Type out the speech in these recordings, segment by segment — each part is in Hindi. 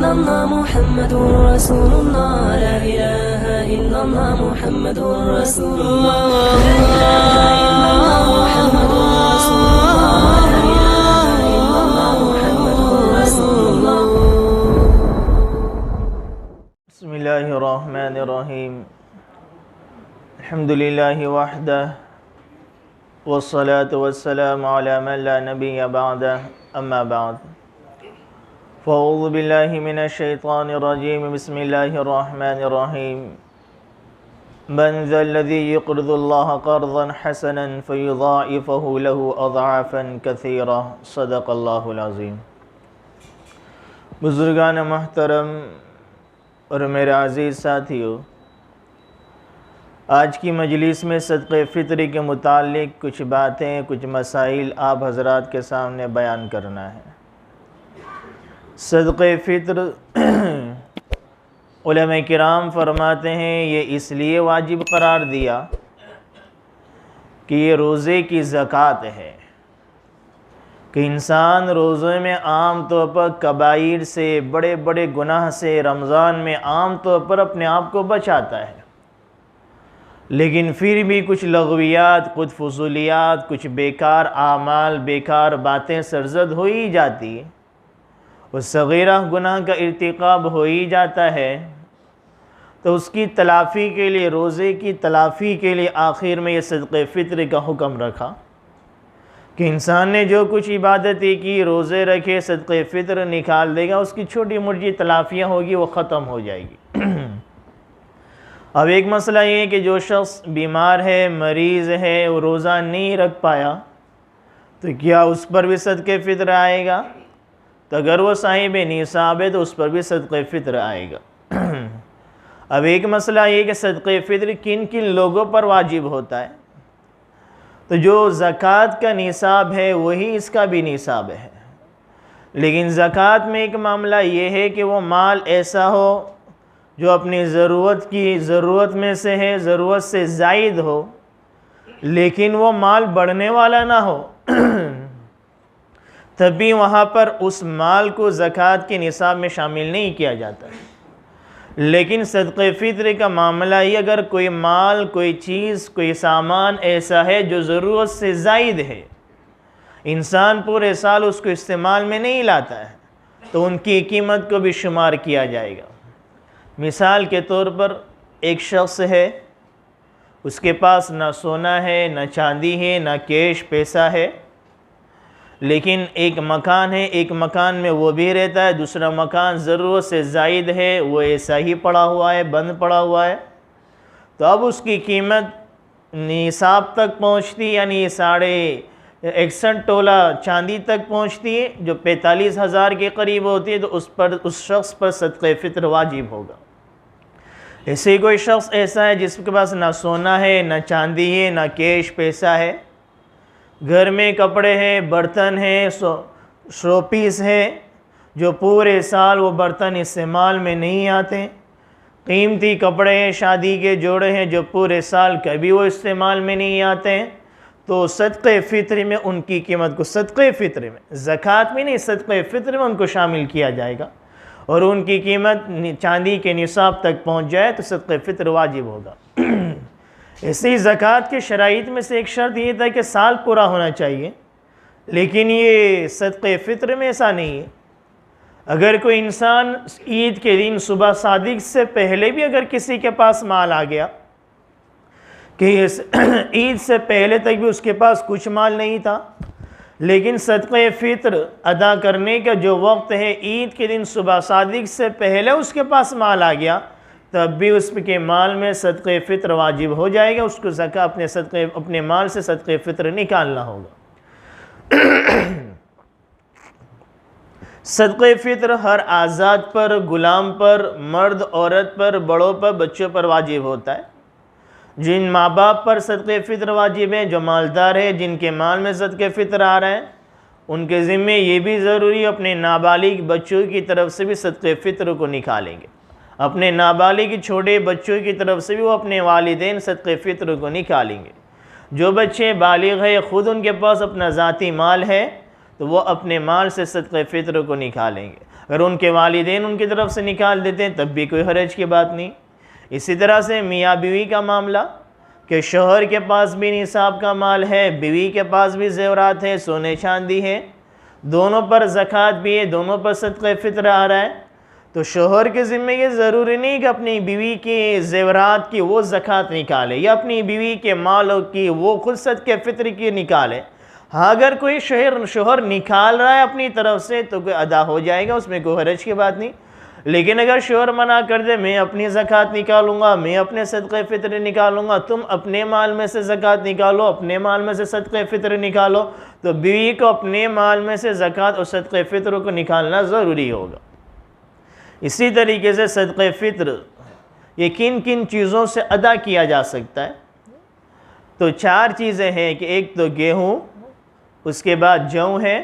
इल्लल्लाह मुहम्मदुर रसूलुल्लाह ला इलाहा इल्लल्लाह मुहम्मदुर रसूलुल्लाह ला इलाहा इल्लल्लाह मुहम्मदुर रसूलुल्लाह ला इलाहा इल्लल्लाह मुहम्मदुर रसूलुल्लाह। बिस्मिल्लाहिर रहमानिर रहीम। अल्हम्दुलिल्लाहि वहदह वस्सलातु वस्सलामु अला मन ला नबिय्य बअदह, अम्मा बाद। फ़अऊज़ु बिल्लाहि मिनश शैतानिर रजीम। बिस्मिल्लाहिर रहमानिर रहीम। मन ज़ल्लज़ी युक़रिज़ुल्लाह क़र्ज़न हसनन फ़युज़ाइफ़हु लहु अज़आफ़न कसीरा। सदक़ल्लाहुल अज़ीम। बुज़ुर्गान महतरम और मेरे अज़ीज़ साथियों, आज की मजलिस में सदक़े फ़ित्र के मुतालिक कुछ बातें, कुछ मसाइल आप हज़रात के सामने बयान करना है। सदक़े फ़ित्र उलमा किराम फरमाते हैं ये इसलिए वाजिब करार दिया कि ये रोज़े की ज़कात है कि इंसान रोज़े में आम तौर पर कबाइर से, बड़े बड़े गुनाह से रमज़ान में आम तौर पर अपने आप को बचाता है, लेकिन फिर भी कुछ लगवियात, कुछ फजूलियात, कुछ बेकार आमाल, बेकार बातें सरजद हो ही जाती है, उस सगीरा गुनाह का इर्तिकाब हो ही जाता है। तो उसकी तलाफ़ी के लिए, रोज़े की तलाफ़ी के लिए आखिर में ये सदक़े फ़ित्र का हुक्म रखा कि इंसान ने जो कुछ इबादतें की, रोज़े रखे, सदक़े फ़ित्र निकाल देगा, उसकी छोटी मोटी तलाफ़ियाँ होगी वो ख़त्म हो जाएगी। अब एक मसला ये है कि जो शख्स बीमार है, मरीज़ है, वो रोज़ा नहीं रख पाया तो क्या उस पर भी सदक़े फ़ित्र आएगा? तो अगर वो साहिब निसाब है तो उस पर भी सदक़े फ़ित्र आएगा। अब एक मसला ये कि सदक़े फ़ित्र किन किन लोगों पर वाजिब होता है। तो जो ज़कात का निसाब है वही इसका भी निसाब है, लेकिन ज़कात में एक मामला ये है कि वो माल ऐसा हो जो अपनी ज़रूरत में से है, ज़रूरत से ज़ायद हो, लेकिन वो माल बढ़ने वाला ना हो तभी वहाँ पर उस माल को ज़कात के निसाब में शामिल नहीं किया जाता। लेकिन सदक़े फ़ित्र का मामला ही, अगर कोई माल, कोई चीज़, कोई सामान ऐसा है जो ज़रूरत से ज़ायद है, इंसान पूरे साल उसको इस्तेमाल में नहीं लाता है, तो उनकी कीमत को भी शुमार किया जाएगा। मिसाल के तौर पर एक शख्स है, उसके पास ना सोना है, ना चांदी है, ना कैश पैसा है, लेकिन एक मकान है, एक मकान में वो भी रहता है, दूसरा मकान ज़रूरत से ज़ायद है, वो ऐसा ही पड़ा हुआ है, बंद पड़ा हुआ है। तो अब उसकी कीमत निसाब तक पहुंचती, यानी 61.5 तोला चांदी तक पहुंचती है, जो 45,000 के करीब होती है, तो उस शख्स पर सदक़े फ़ित्र वाजिब होगा। ऐसे कोई शख्स ऐसा है जिसके पास ना सोना है, ना चांदी है, ना कैश पैसा है, घर में कपड़े हैं, बर्तन हैं, शोपीस है, जो पूरे साल वो बर्तन इस्तेमाल में नहीं आते, कीमती कपड़े हैं, शादी के जोड़े हैं जो पूरे साल कभी वो इस्तेमाल में नहीं आते हैं, तो सदक़े फ़ित्र में उनकी कीमत को, सदक़े फ़ित्र में, ज़कात में नहीं, सदक़े फ़ित्र में उनको शामिल किया जाएगा और उनकी कीमत चांदी के निसाब तक पहुंच जाए तो सदक़े फ़ित्र वाजिब होगा। ऐसे ही ज़कात के शराइत में से एक शर्त ये था कि साल पूरा होना चाहिए, लेकिन ये सदक़े फ़ित्र में ऐसा नहीं है। अगर कोई इंसान ईद के दिन सुबह सादिक से पहले भी अगर किसी के पास माल आ गया कि ईद से पहले तक भी उसके पास कुछ माल नहीं था, लेकिन सदक़े फ़ित्र अदा करने का जो वक्त है ईद के दिन सुबह सादिक से पहले उसके पास माल आ गया, तब भी उसके माल में सदक़े फ़ित्र वाजिब हो जाएगा। उसको ज़कात अपने माल से सदक़े फ़ित्र निकालना होगा। सदक़े फ़ित्र हर आज़ाद पर, ग़ुलाम पर, मर्द औरत पर, बड़ों पर, बच्चों पर वाजिब होता है। जिन माँ बाप पर सदक़े फ़ित्र वाजिब है, जो मालदार है, जिनके माल में सदक़े फ़ित्र आ रहा है, उनके ज़िम्मे ये भी ज़रूरी अपने नाबालिग बच्चों की तरफ से भी सदक़े फ़ित्र को निकालेंगे। अपने नाबालिग छोटे बच्चों की तरफ से भी वो अपने वालिदैन सदक़े फ़ित्र को निकालेंगे। जो बच्चे बालिग है, ख़ुद उनके पास अपना ज़ाती माल है, तो वो अपने माल से सदक़े फ़ित्र को निकालेंगे। अगर उनके वालिदैन उनकी तरफ से निकाल देते हैं तब भी कोई हरज की बात नहीं। इसी तरह से मियाँ बीवी का मामला कि शोहर के पास भी निसाब का माल है, बीवी के पास भी ज़ेवरात है, सोने चांदी है, दोनों पर ज़कात भी है, दोनों पर सदक़े फ़ित्र आ रहा है, तो शोहर के ज़िम्मे ये ज़रूरी नहीं कि अपनी बीवी के ज़ेवरात की वो ज़कात निकाले या अपनी बीवी के मालों की वो खुद सदक़े फ़ित्र की निकाले। हाँ, अगर कोई शोहर निकाल रहा है अपनी तरफ से तो कोई अदा हो जाएगा, उसमें कोई हरज की बात नहीं। लेकिन अगर शोहर मना कर दे, मैं अपनी ज़कात निकालूंगा, मैं अपने सदक़े फ़ित्र निकालूंगा, तुम अपने माल में से ज़कात निकालो, अपने माल में से सदक़े फ़ित्र निकालो, तो बीवी को अपने माल में से ज़कात और सदक़े फ़ित्र को निकालना ज़रूरी होगा। इसी तरीके से सदक़े फ़ित्र ये किन किन चीज़ों से अदा किया जा सकता है, तो 4 चीज़ें हैं कि एक तो गेहूँ, उसके बाद जौ है,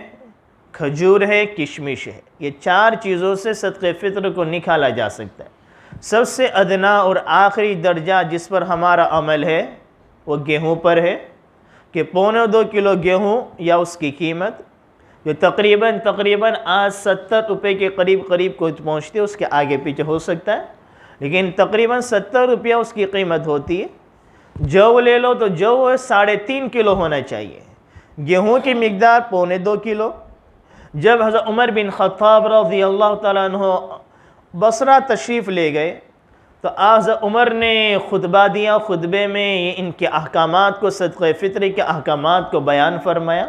खजूर है, किशमिश है। ये 4 चीज़ों से सदक़े फ़ित्र को निकाला जा सकता है। सबसे अदना और आखिरी दर्जा जिस पर हमारा अमल है वो गेहूँ पर है कि 1.25 किलो गेहूँ या उसकी कीमत जो तकरीबन आज 70 रुपये के करीब को पहुँचती है, उसके आगे पीछे हो सकता है, लेकिन तकरीबन 70 रुपया उसकी कीमत होती है। जौ ले लो तो जौ 3.5 किलो होना चाहिए। गेहूँ की मिकदार 1.25 किलो। जब हज़रत उमर बिन ख़त्ताब रज़ियल्लाहु ताला अन्हु बसरा तशरीफ़ ले गए तो हज़रत उमर ने खुतबा दिया। खुतबे में इनके अहकामात को, सदक़े फ़ित्र के अहकामात को बयान फरमाया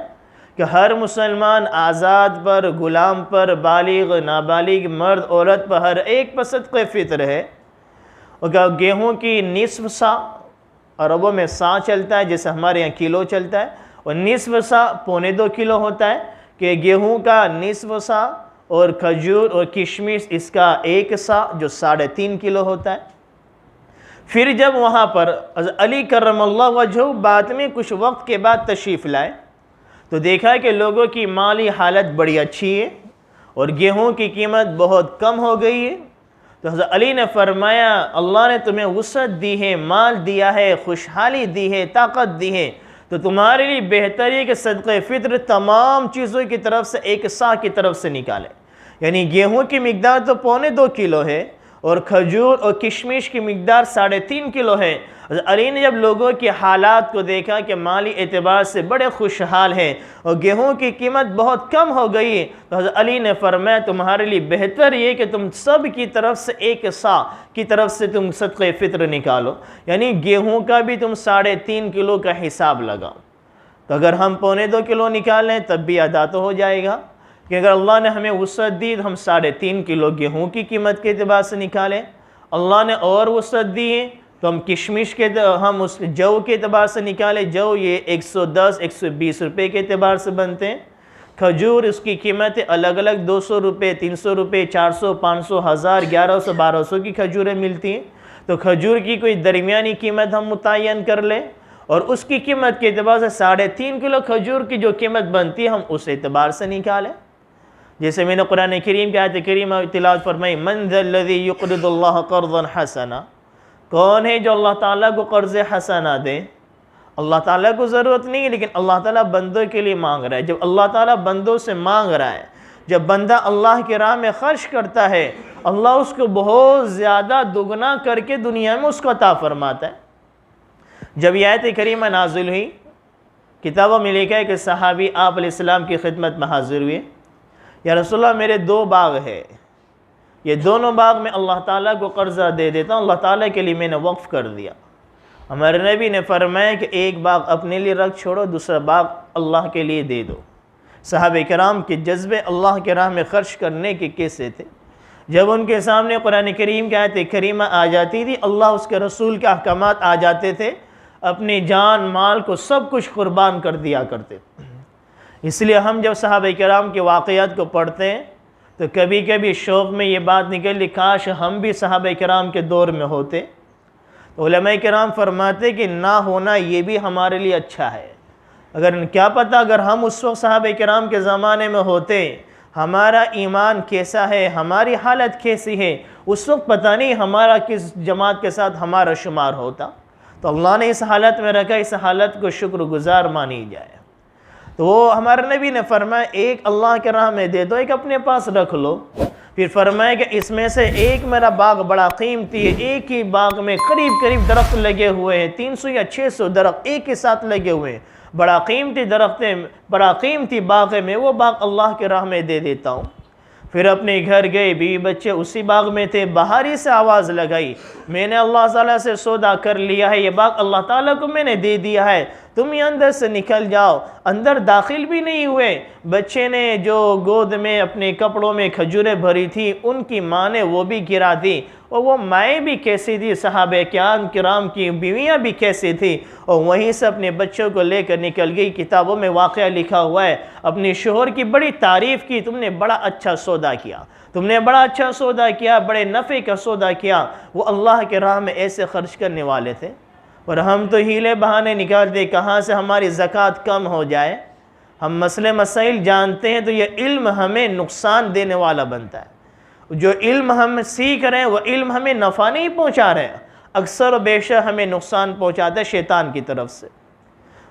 कि हर मुसलमान आज़ाद पर, ग़ुलाम पर, बालिग नाबालिग, मर्द औरत पर, हर एक पर सदक़े फ़ित्र है। और गेहूँ की निस्फ़ सा, अरबों में सा चलता है जैसे हमारे यहाँ किलो चलता है, और निस्फ़ सा 1.25 किलो होता है कि गेहूँ का निस्फ़ सा, और खजूर और किशमिश इसका 1 सा जो 3.5 किलो होता है। फिर जब वहाँ पर अली करमल्लाहु वजहू बाद में कुछ वक्त के बाद तशरीफ़ लाए तो देखा कि लोगों की माली हालत बड़ी अच्छी है और गेहूँ की कीमत बहुत कम हो गई है। तो हज़रत अली ने फरमाया, अल्लाह ने तुम्हें वुसअत दी है, माल दिया है, खुशहाली दी है, ताकत दी है, तो तुम्हारे लिए बेहतर है कि सदक़े फ़ित्र तमाम चीज़ों की तरफ से 1 सा की तरफ से निकालें। यानी गेहूँ की मिकदार तो 1.25 किलो है और खजूर और किशमिश की मिकदार 3.5 किलो है। अली ने जब लोगों के हालात को देखा कि माली एतबार से बड़े खुशहाल हैं और गेहूं की कीमत बहुत कम हो गई, तो हज़रत अली ने फरमाया तुम्हारे लिए बेहतर ये कि तुम सब की तरफ से 1 सा की तरफ से तुम सदक़े फ़ित्र निकालो। यानी गेहूं का भी तुम 3.5 किलो का हिसाब लगाओ। तो अगर हम 1.25 किलो निकालें तब भी अदा तो हो जाएगा कि अगर अल्लाह ने हमें वुसअत दी तो हम 3.5 किलो गेहूं की कीमत के अतबार से निकालें। अल्लाह ने और वुसअत दी है तो हम किशमिश के, हम उस जौ के अतबार से निकालें। जौ ये 110-120 रुपये के अतबार से बनते हैं। खजूर उसकी कीमतें अलग अलग 200 रुपये, 300 रुपये, 400, 500, 1000, 1100, 1200 की खजूरें मिलती हैं। तो खजूर की कोई दरमियानी कीमत हम मुतय्यन कर लें और उसकी कीमत के अतबार से 3.5 किलो खजूर की जो कीमत बनती है हम उस एतबार से निकालें। जैसे मैंने कुरान करीम की आयत करीमा तिलावत फरमाई, मन ज़ल्लज़ी युक़रिदुल्लाह क़र्ज़न हसना, कौन है जो अल्लाह ताला को कर्ज़ हसना दे। अल्लाह ताला को ज़रूरत नहीं है लेकिन अल्लाह ताला बंदों के लिए मांग रहा है। जब अल्लाह ताला बंदों से मांग रहा है, जब बंदा अल्लाह के राह में खर्च करता है, अल्लाह उसको बहुत ज़्यादा दुगना करके दुनिया में उसको अता फरमाता है। जब यह आयत करीमा नाज़िल हुई, किताबों में लिखा है कि सहाबी आप अलैहिस्सलाम की खिदमत में हाजिर हुए, या रसूलल्लाह मेरे 2 बाग है, ये दोनों बाग में अल्लाह ताला को कर्ज़ा दे देता हूँ, अल्लाह ताला के लिए मैंने वक्फ़ कर दिया। हमारे नबी ने फरमाया कि एक बाग अपने लिए रख छोड़ो, दूसरा बाग अल्लाह के लिए दे दो। सहाबे किराम के जज्बे अल्लाह के राह में ख़र्च करने के कैसे थे। जब उनके सामने कुरान करीम की आयत करीमा आ जाती थी, अल्लाह उसके रसूल के अहकामात आ जाते थे, अपनी जान माल को सब कुछ कुर्बान कर दिया करते। इसलिए हम जब सहाबे किराम के वाक़यात को पढ़ते हैं तो कभी कभी शौक़ में ये बात निकली, काश हम भी सहाबे किराम के दौर में होते। तो उलमा किराम फरमाते कि ना होना ये भी हमारे लिए अच्छा है। अगर क्या पता अगर हम उस वक्त सहाबे किराम के ज़माने में होते, हमारा ईमान कैसा है, हमारी हालत कैसी है, उस वक्त पता नहीं हमारा किस जमात के साथ हमारा शुमार होता। तो अल्लाह ने इस हालत में रखा, इस हालत को शुक्रगुजार मानी जाए। तो वो हमारे नबी ने फरमाया एक अल्लाह के राह में दे दो, एक अपने पास रख लो। फिर फरमाया कि इसमें से एक मेरा बाग बड़ा कीमती है, एक ही बाग में करीब करीब दरख्त लगे हुए हैं, 300 या 600 दरख्त एक के साथ लगे हुए हैं, बड़ा कीमती दरख्त है, बड़ा कीमती बाग है, मैं वो बाग अल्लाह के राह में दे देता हूँ। फिर अपने घर गए, बीवी बच्चे उसी बाग में थे, बाहर ही से आवाज़ लगाई, मैंने अल्लाह ताला से सौदा कर लिया है, ये बाग अल्लाह ताला को मैंने दे दिया है, तुम ये अंदर से निकल जाओ। अंदर दाखिल भी नहीं हुए, बच्चे ने जो गोद में अपने कपड़ों में खजूरें भरी थी उनकी माँ ने वो भी गिरा दी, और वो माएँ भी कैसी थी, सहाबे किराम की बीवियाँ भी कैसी थी, और वहीं से अपने बच्चों को लेकर निकल गई। किताबों में वाक़या लिखा हुआ है, अपने शोहर की बड़ी तारीफ़ की, तुमने बड़ा अच्छा सौदा किया, तुमने बड़ा अच्छा सौदा किया, बड़े नफ़े का सौदा किया। वो अल्लाह के राह में ऐसे खर्च करने वाले थे, और हम तो हीले बहाने निकालते कहाँ से हमारी ज़कात कम हो जाए। हम मसले मसाइल जानते हैं तो ये इल्म हमें नुकसान देने वाला बनता है। जो इल्म हम सीख रहे हैं वो इल्म हमें नफ़ा नहीं पहुँचा रहे हैं, अक्सर और बेशक हमें नुकसान पहुँचाता है शैतान की तरफ से।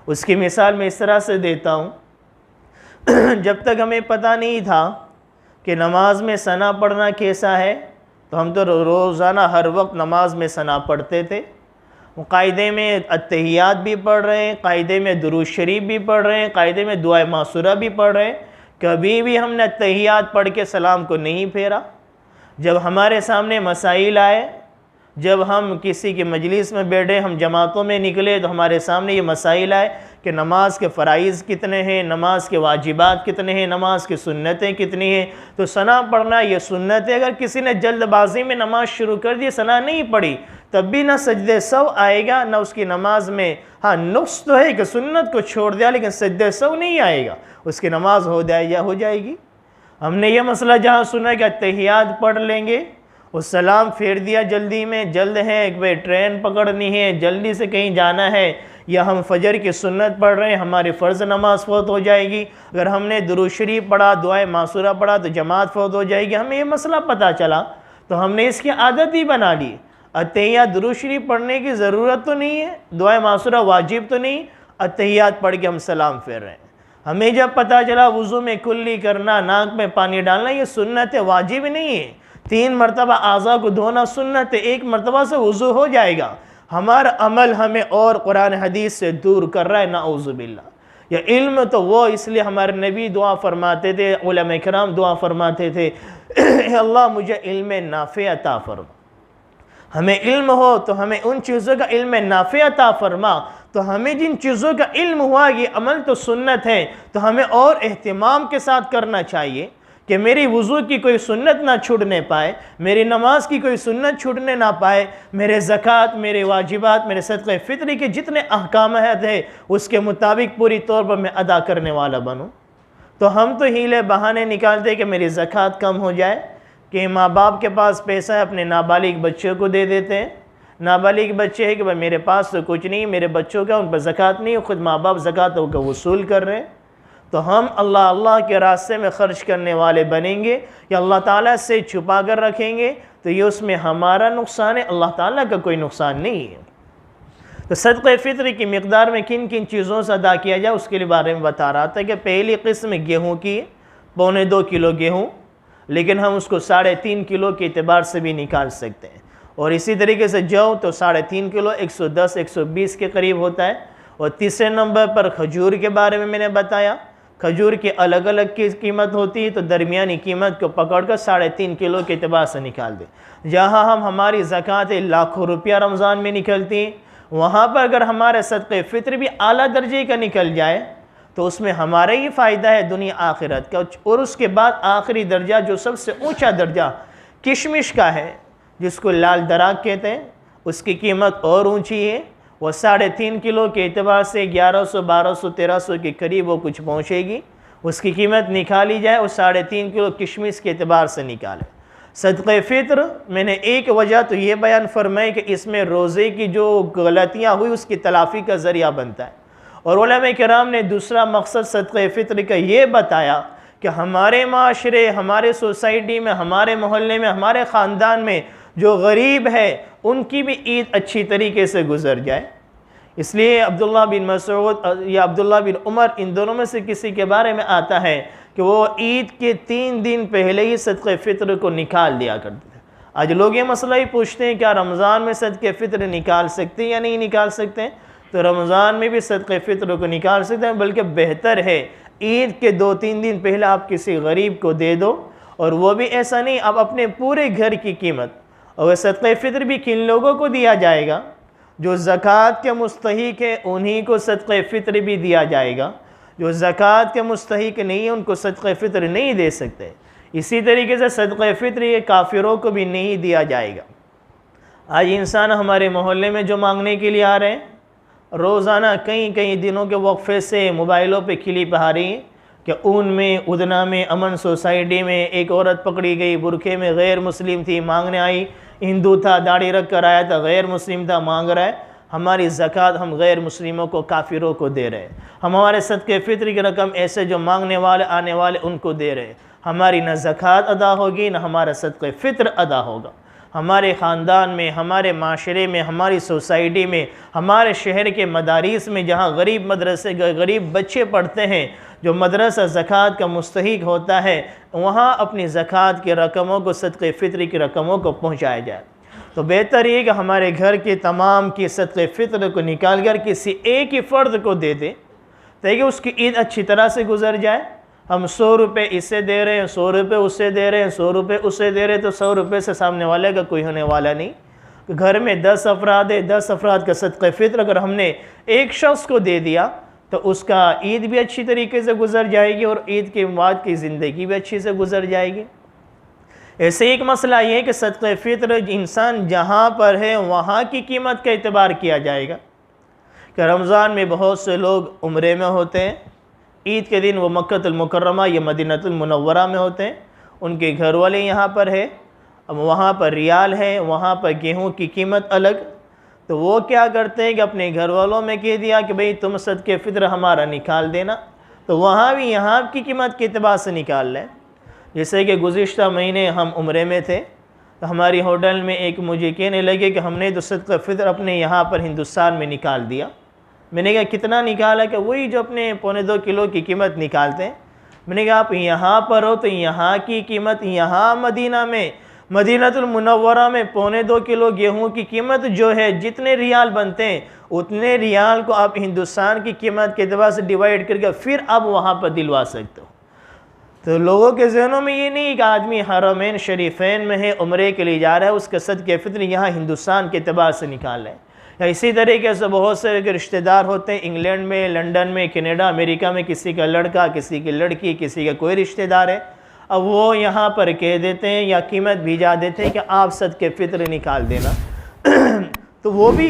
उसकी मिसाल मैं इस तरह से देता हूँ, जब तक हमें पता नहीं था कि नमाज में सना पढ़ना कैसा है, तो हम तो रोज़ाना हर वक्त नमाज में सना पढ़ते थे। कायदे में अत्तहियात भी पढ़ रहे हैं, कायदे में दुरूद शरीफ भी पढ़ रहे हैं, कायदे में दुआ मासूरा भी पढ़ रहे हैं। कभी भी हमने अत्तहियात पढ़ के सलाम को नहीं फेरा। जब हमारे सामने मसाइल आए, जब हम किसी की मजलिस में बैठे, हम जमातों में निकले, तो हमारे सामने ये मसाइल आए कि नमाज के फ़राइज़ कितने हैं, नमाज के वाजिबात कितने हैं, नमाज की सुन्नतें कितनी हैं। तो सना पढ़ना ये सुन्नत है। अगर किसी ने जल्दबाजी में नमाज शुरू कर दी, सना नहीं पढ़ी, तब भी ना सजदे सव आएगा ना उसकी नमाज में, हाँ नुक्स तो है कि सुन्नत को छोड़ दिया, लेकिन सजदे सव नहीं आएगा, उसकी नमाज हो जाएगी। हमने ये मसला जहाँ सुना कि अत्तहियात पढ़ लेंगे, वो सलाम फेर दिया जल्दी में, जल्द है एक बार ट्रेन पकड़नी है, जल्दी से कहीं जाना है, या हम फजर की सुन्नत पढ़ रहे हैं, हमारी फ़र्ज़ नमाज फ़ौत हो जाएगी। अगर हमने दुरूद शरीफ पढ़ा, दुआ मासूरा पढ़ा तो जमात फ़ौत हो जाएगी। हमें ये मसला पता चला तो हमने इसकी आदत ही बना ली। अत्तहियात दुरूद शरीफ पढ़ने की ज़रूरत तो नहीं है, दुआ मासूरा वाजिब तो नहीं, अत्तहियात पढ़ के हम सलाम फेर रहे हैं। हमें जब पता चला वुज़ू में कुल्ली करना, नाक में पानी डालना ये सुन्नत है, वाजिब नहीं है। 3 मरतबा आज़ा को धोना सुन्नत है, 1 मरतबा से वुज़ू हो जाएगा। हमारा अमल हमें और कुरान हदीस से दूर कर रहा है, नाऊज़ु बिल्लाह। या इल्म तो वो, इसलिए हमारे नबी दुआ फरमाते थे, उलमा किराम दुआ फरमाते थे, अल्लाह मुझे इल्म नाफ़े अता फरमा। हमें इल्म हो तो हमें उन चीज़ों का इल्म नाफ़े अता फरमा। तो हमें जिन चीज़ों का इल्म हुआ ये अमल तो सुन्नत है, तो हमें और एहतिमाम के साथ करना चाहिए कि मेरी वुज़ू की कोई सुन्नत ना छूटने पाए, मेरी नमाज की कोई सुन्नत छूटने ना पाए, मेरे ज़कात, मेरे वाजिबात, मेरे सदक़े फ़ित्री के जितने अहकाम है उसके मुताबिक पूरी तौर पर मैं अदा करने वाला बनूँ। तो हम तो हीले बहाने निकालते कि मेरी ज़कात कम हो जाए, कि माँ बाप के पास पैसा है अपने नाबालिग बच्चों को दे देते हैं। नाबालिग बच्चे हैं कि भाई मेरे पास तो कुछ नहीं, मेरे बच्चों का उन पर ज़कात नहीं, ख़ुद माँ बाप ज़कातों का वसूल कर रहे हैं। तो हम अल्लाह के रास्ते में ख़र्च करने वाले बनेंगे या अल्लाह ताला से छुपा कर रखेंगे, तो ये उसमें हमारा नुकसान है, अल्लाह ताला का कोई नुकसान नहीं है। तो सदक़े फ़ित्र की मिक़दार में किन किन चीज़ों से अदा किया जाए उसके लिए बारे में बता रहा था कि पहली किस्म गेहूँ की, 2.25 किलो गेहूँ, लेकिन हम उसको 3.5 किलो के एतबार से भी निकाल सकते हैं। और इसी तरीके से जौ तो 3.5 किलो 110-120 के करीब होता है। और तीसरे नंबर पर खजूर के बारे में मैंने बताया, खजूर की अलग अलग की कीमत होती है, तो दरमियानी कीमत को पकड़कर 3.5 किलो के एतबार से निकाल दें। जहाँ हम हमारी ज़कात लाखों रुपया रमज़ान में निकलती हैं, वहाँ पर अगर हमारे सदक़े फ़ित्र भी आला दर्जे का निकल जाए तो उसमें हमारा ही फ़ायदा है दुनिया आखिरत का। और उसके बाद आखिरी दर्जा जो सबसे ऊँचा दर्जा किशमिश का है, जिसको लाल दराग कहते हैं, उसकी कीमत और ऊँची है। वो 3.5 किलो के एतबार से 1100, 1200, 1300 के करीब वो कुछ पहुँचेगी। उसकी कीमत निकाली जाए और 3.5 किलो किशमिश के एतबार से निकालें। सदक़े फ़ित्र मैंने एक वजह तो ये बयान फरमाई कि इसमें रोज़े की जो गलतियाँ हुई उसकी तलाफ़ी का ज़रिया बनता है। और उलमा किराम ने दूसरा मकसद सदक़े फ़ित्र का ये बताया कि हमारे माशरे, हमारे सोसाइटी में, हमारे मोहल्ले में, हमारे ख़ानदान में जो गरीब है उनकी भी ईद अच्छी तरीके से गुज़र जाए। इसलिए अब्दुल्ला बिन मसूद या अब्दुल्ला बिन उमर, इन दोनों में से किसी के बारे में आता है कि वो ईद के 3 दिन पहले ही सदक़े फ़ित्र को निकाल दिया करते थे। आज लोग ये मसला ही पूछते हैं क्या रमज़ान में सदक़े फ़ित्र निकाल सकते हैं या नहीं निकाल सकते हैं। तो रमज़ान में भी सदक़े फ़ित्र को निकाल सकते हैं, बल्कि बेहतर है ईद के 2-3 दिन पहले आप किसी गरीब को दे दो, और वो भी ऐसा नहीं आप अपने पूरे घर की कीमत। और सदक़े फ़ित्र भी किन लोगों को दिया जाएगा? जो ज़कात के मुस्तहिक है उन्हीं को सदक़े फ़ित्र भी दिया जाएगा, जो ज़कात के मुस्तहिक नहीं है उनको सदक़े फ़ित्र नहीं दे सकते। इसी तरीके से सदक़े फ़ित्र ये काफिरों को भी नहीं दिया जाएगा। आज इंसान हमारे मोहल्ले में जो मांगने के लिए आ रहे हैं, रोज़ाना कई दिनों के वक्फे से मोबाइलों पे क्लिप आ रही है कि ऊन में, उदना में, अमन सोसाइटी में एक औरत पकड़ी गई, बुरखे में, गैर मुस्लिम थी, मांगने आई, हिंदू था, दाढ़ी रख कर आया था, गैर मुस्लिम था, मांग रहा है। हमारी ज़कात हम गैर मुस्लिमों को, काफिरों को दे रहे हैं। हम हमारे सदक़े फ़ित्र की रकम ऐसे जो मांगने वाले, आने वाले, उनको दे रहे हैं। हमारी न ज़कात अदा होगी, न हमारा सदक़े फ़ित्र अदा होगा। हमारे ख़ानदान में, हमारे माशरे में, हमारी सोसाइटी में, हमारे शहर के मदारिस में जहाँ गरीब मदरसे, गरीब बच्चे पढ़ते हैं, जो मदरसा ज़कात का मुस्तहिक होता है, वहाँ अपनी ज़कात की रकमों को, सदक़े फ़ित्र की रकमों को पहुँचाया जाए। तो बेहतर ये कि हमारे घर के तमाम की सदक़े फ़ित्र को निकाल कर किसी एक ही फ़र्द को दे दें ताकि उसकी ईद अच्छी तरह से गुजर जाए। हम 100 रुपये इससे दे रहे हैं, 100 रुपये उससे दे रहे हैं, 100 रुपये उससे दे रहे हैं, तो 100 रुपये से सामने वाले का कोई होने वाला नहीं। घर में 10 अफराद है, 10 अफराद का सदक़े फ़ित्र अगर हमने एक शख्स को दे दिया तो उसका ईद भी अच्छी तरीके से गुजर जाएगी और ईद के बाद की ज़िंदगी भी अच्छी से गुजर जाएगी। ऐसे एक मसला ये है कि सदक़े फ़ित्र इंसान जहाँ पर है वहाँ की कीमत का एतबार किया जाएगा। कि रमज़ान में बहुत से लोग उम्रे में होते हैं, ईद के दिन वो मक्कतुल मुकर्रमा या मदीनतुल मुनव्वरा में होते हैं, उनके घर वाले यहाँ पर है, अब वहाँ पर रियाल है, वहाँ पर गेहूँ की कीमत अलग। तो वो क्या करते हैं कि अपने घर वालों में कह दिया कि भाई तुम सदक़े फ़ित्र हमारा निकाल देना, तो वहाँ भी यहाँ की कीमत के एतबार से निकाल लें। जैसे कि गुज़िश्ता महीने हम उम्रे में थे, तो हमारी होटल में एक मुझे कहने लगे कि हमने तो सदक़े फ़ित्र अपने यहाँ पर हिंदुस्तान में निकाल दिया। मैंने कहा कितना निकाला? कि वही जो अपने 1.25 किलो की कीमत निकालते हैं। मैंने कहा आप यहाँ पर हो तो यहाँ की कीमत, यहाँ मदीना में, मदीनतुल मुनव्वरा में 1.25 किलो गेहूँ की कीमत जो है, जितने रियाल बनते हैं उतने रियाल को आप हिंदुस्तान की कीमत के एतबार से डिवाइड करके फिर आप वहाँ पर दिलवा सकते हो। तो लोगों के जहनों में ये नहीं कि आदमी हरमैन शरीफैन में है, उम्रे के लिए जा रहा है, उसका सदक़े फ़ित्र यहाँ हिंदुस्तान के एतबार से निकाल लें। या इसी तरीके से बहुत से रिश्तेदार होते हैं इंग्लैंड में, लंदन में, कनाडा, अमेरिका में, किसी का लड़का, किसी की लड़की, किसी का कोई रिश्तेदार है, अब वो यहाँ पर कह देते हैं या कीमत भिजा देते हैं कि आप सदक़े फ़ित्र निकाल देना। तो वो भी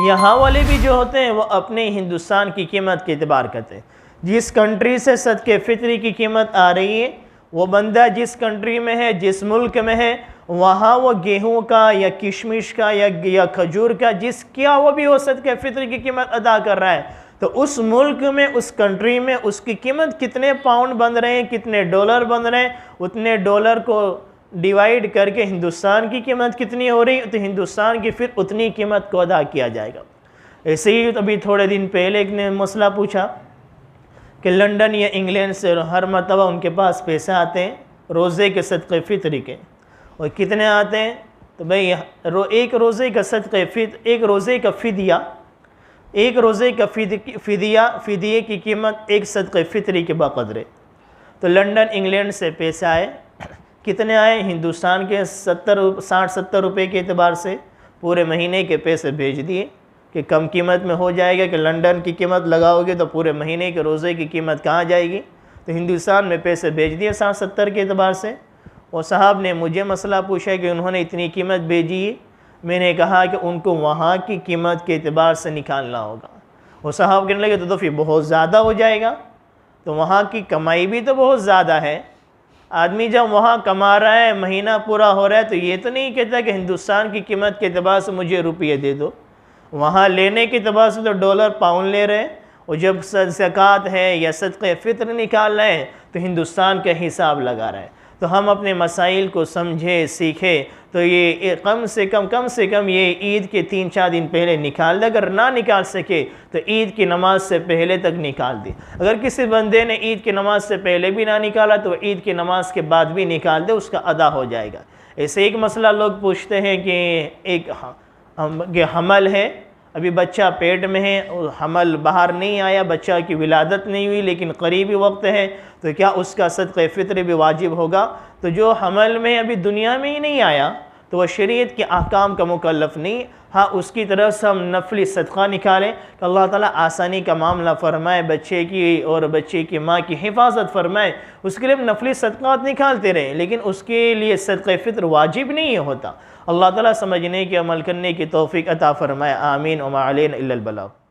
यहाँ वाले भी जो होते हैं वो अपने हिंदुस्तान की कीमत के एतबार करते हैं। जिस कंट्री से सदक़े फ़ित्र की कीमत आ रही है, वो बंदा जिस कंट्री में है, जिस मुल्क में है, वहाँ वो गेहूं का या किशमिश का या खजूर का जिस क्या वो भी वो सदक़े फ़ित्र की कीमत अदा कर रहा है, तो उस मुल्क में, उस कंट्री में उसकी कीमत कितने पाउंड बन रहे हैं, कितने डॉलर बन रहे हैं, उतने डॉलर को डिवाइड करके हिंदुस्तान की कीमत कितनी हो रही है, तो हिंदुस्तान की फिर उतनी कीमत को अदा किया जाएगा। ऐसे ही अभी थोड़े दिन पहले एक ने मसला पूछा कि लंदन या इंग्लैंड से हर मरतबा उनके पास पैसे आते हैं रोज़े के सदक़े फ़ित्र के, और कितने आते हैं? तो भाई एक रोज़े का सदक़े फ़ित्र, एक रोज़े का फ़िदिया, एक रोज़े का फ़िदिये की कीमत एक सदक़े फ़ित्री के बक़द्र है। तो लंदन इंग्लैंड से पैसे आए, कितने आए? हिंदुस्तान के 60-70 रुपये के एतबार से पूरे महीने के पैसे भेज दिए कि कम कीमत में हो जाएगा, कि लंदन की कीमत लगाओगे तो पूरे महीने के रोज़े की कीमत कहाँ जाएगी। तो हिंदुस्तान में पैसे भेज दिए 60-70 के एतबार से। और साहब ने मुझे मसला पूछा कि उन्होंने इतनी कीमत भेजी है। मैंने कहा कि उनको वहाँ की कीमत के एतबार से निकालना होगा। वो साहब कहने लगे तो फिर बहुत ज़्यादा हो जाएगा, तो वहाँ की कमाई भी तो बहुत ज़्यादा है। आदमी जब वहाँ कमा रहा है, महीना पूरा हो रहा है, तो ये तो नहीं कहता कि हिंदुस्तान की कीमत के एतबार से मुझे रुपये दे दो। वहाँ लेने के एतबार से तो डॉलर पाउंड ले रहे हैं, और जब ज़कात है या सदक़े फ़ित्र निकाल रहे हैं तो हिंदुस्तान का हिसाब लगा रहा है। तो हम अपने मसाइल को समझे सीखे, तो ये कम से कम ये ईद के 3-4 दिन पहले निकाल दे। अगर ना निकाल सके तो ईद की नमाज से पहले तक निकाल दे। अगर किसी बंदे ने ईद की नमाज से पहले भी ना निकाला तो ईद की नमाज के बाद भी निकाल दे, उसका अदा हो जाएगा। ऐसे एक मसला लोग पूछते हैं कि एक हमल है, अभी बच्चा पेट में है और हमल बाहर नहीं आया, बच्चा की विलादत नहीं हुई लेकिन करीबी वक्त है, तो क्या उसका सदक़े फ़ित्र भी वाजिब होगा? तो जो हमल में अभी दुनिया में ही नहीं आया तो वह शरीयत के अहकाम का मुकल्लफ़ नहीं। हाँ, उसकी तरफ से हम नफली सदक़ा निकालें कि अल्लाह ताला आसानी का मामला फ़रमाए, बच्चे की और बच्चे की माँ की हिफाजत फ़रमाए, उसके लिए हम नफली सदक़ात निकालते रहें, लेकिन उसके लिए सदक़े फ़ित्र वाजिब नहीं होता। अल्लाह ताला समझने के, अमल करने की तौफ़ीक़ अता फ़रमाए। आमीन। व मा अलैना इल्लल बलाग़।